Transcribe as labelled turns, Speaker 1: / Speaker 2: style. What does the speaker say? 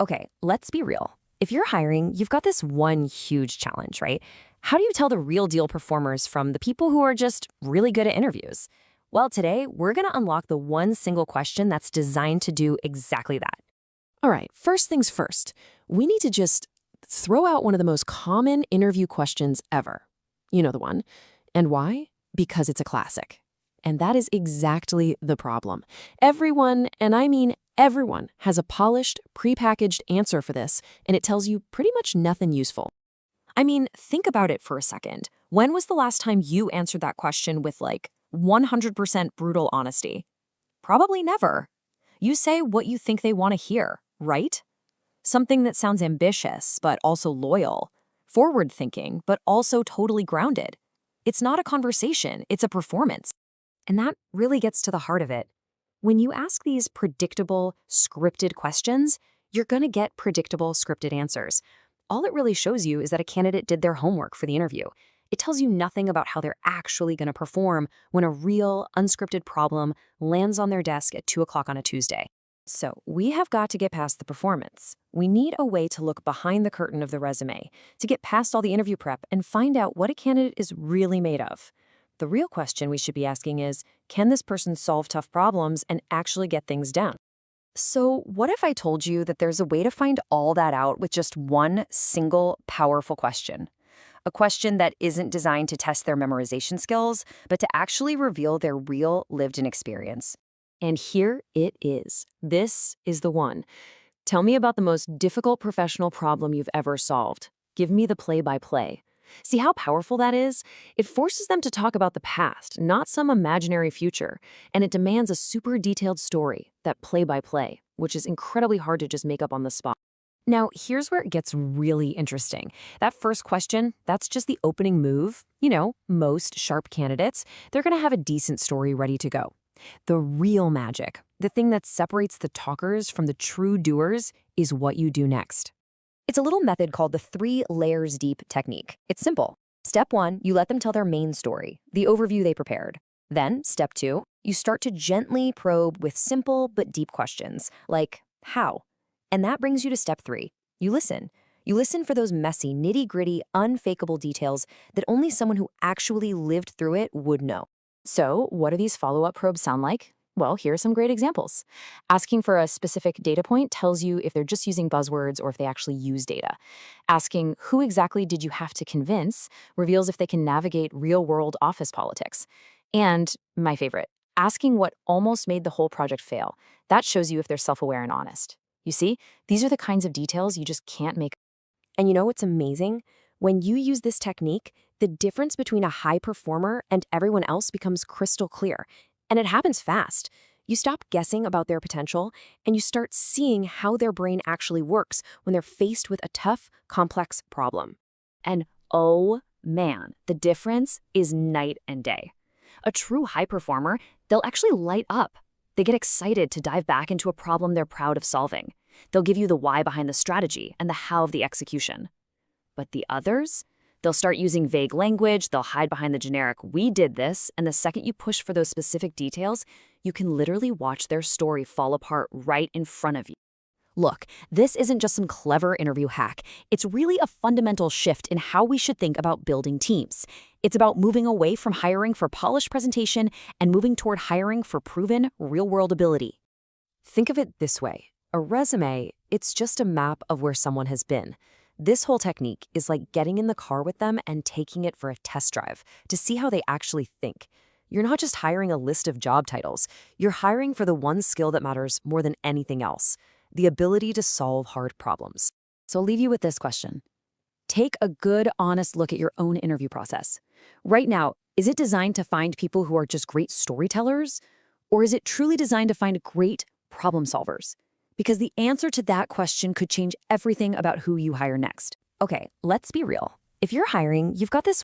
Speaker 1: Okay, let's be real. If you're hiring, you've got this one huge challenge, right? How do you tell the real deal performers from the people who are just really good at interviews? Well, today we're going to unlock the one single question that's designed to do exactly that.
Speaker 2: All right, first things first, we need to just throw out one of the most common interview questions ever. You know the one. And why? Because it's a classic. And that is exactly the problem. Everyone, and I mean everyone, has a polished, prepackaged answer for this, and it tells you pretty much nothing useful.
Speaker 1: I mean, think about it for a second. When was the last time you answered that question with 100% brutal honesty? Probably never. You say what you think they want to hear, right? Something that sounds ambitious, but also loyal, forward thinking, but also totally grounded. It's not a conversation, it's a performance. And that really gets to the heart of it. When you ask these predictable, scripted questions, you're going to get predictable, scripted answers. All it really shows you is that a candidate did their homework for the interview. It tells you nothing about how they're actually going to perform when a real, unscripted problem lands on their desk at 2 o'clock on a Tuesday. So we have got to get past the performance. We need a way to look behind the curtain of the resume, to get past all the interview prep and find out what a candidate is really made of. The real question we should be asking is, can this person solve tough problems and actually get things done? So what if I told you that there's a way to find all that out with just one single powerful question? A question that isn't designed to test their memorization skills, but to actually reveal their real lived-in experience.
Speaker 2: And here it is. This is the one. Tell me about the most difficult professional problem you've ever solved. Give me the play-by-play. See how powerful that is? It forces them to talk about the past, not some imaginary future, and it demands a super detailed story, that play-by-play, which is incredibly hard to just make up on the spot.
Speaker 1: Now, here's where it gets really interesting. That first question, that's just the opening move. Most sharp candidates, they're going to have a decent story ready to go. The real magic, the thing that separates the talkers from the true doers, is what you do next. It's a little method called the 3 layers deep technique. It's simple. Step 1, you let them tell their main story, the overview they prepared. Then, step 2, you start to gently probe with simple but deep questions, like how? And that brings you to step 3. You listen. You listen for those messy, nitty-gritty, unfakeable details that only someone who actually lived through it would know. So, what do these follow-up probes sound like? Well, here are some great examples. Asking for a specific data point tells you if they're just using buzzwords or if they actually use data. Asking who exactly did you have to convince reveals if they can navigate real-world office politics. And my favorite, asking what almost made the whole project fail. That shows you if they're self-aware and honest. You see, these are the kinds of details you just can't make. And you know what's amazing? When you use this technique, the difference between a high performer and everyone else becomes crystal clear. And it happens fast. You stop guessing about their potential, and you start seeing how their brain actually works when they're faced with a tough, complex problem. And oh man, the difference is night and day. A true high performer, they'll actually light up. They get excited to dive back into a problem they're proud of solving. They'll give you the why behind the strategy and the how of the execution. But the others? They'll start using vague language, they'll hide behind the generic, "we did this," and the second you push for those specific details, you can literally watch their story fall apart right in front of you. Look, this isn't just some clever interview hack. It's really a fundamental shift in how we should think about building teams. It's about moving away from hiring for polished presentation and moving toward hiring for proven, real-world ability. Think of it this way. A resume, it's just a map of where someone has been. This whole technique is like getting in the car with them and taking it for a test drive to see how they actually think. You're not just hiring a list of job titles. You're hiring for the one skill that matters more than anything else, the ability to solve hard problems. So I'll leave you with this question. Take a good, honest look at your own interview process. Right now, is it designed to find people who are just great storytellers? Or is it truly designed to find great problem solvers? Because the answer to that question could change everything about who you hire next. Okay, let's be real. If you're hiring, you've got this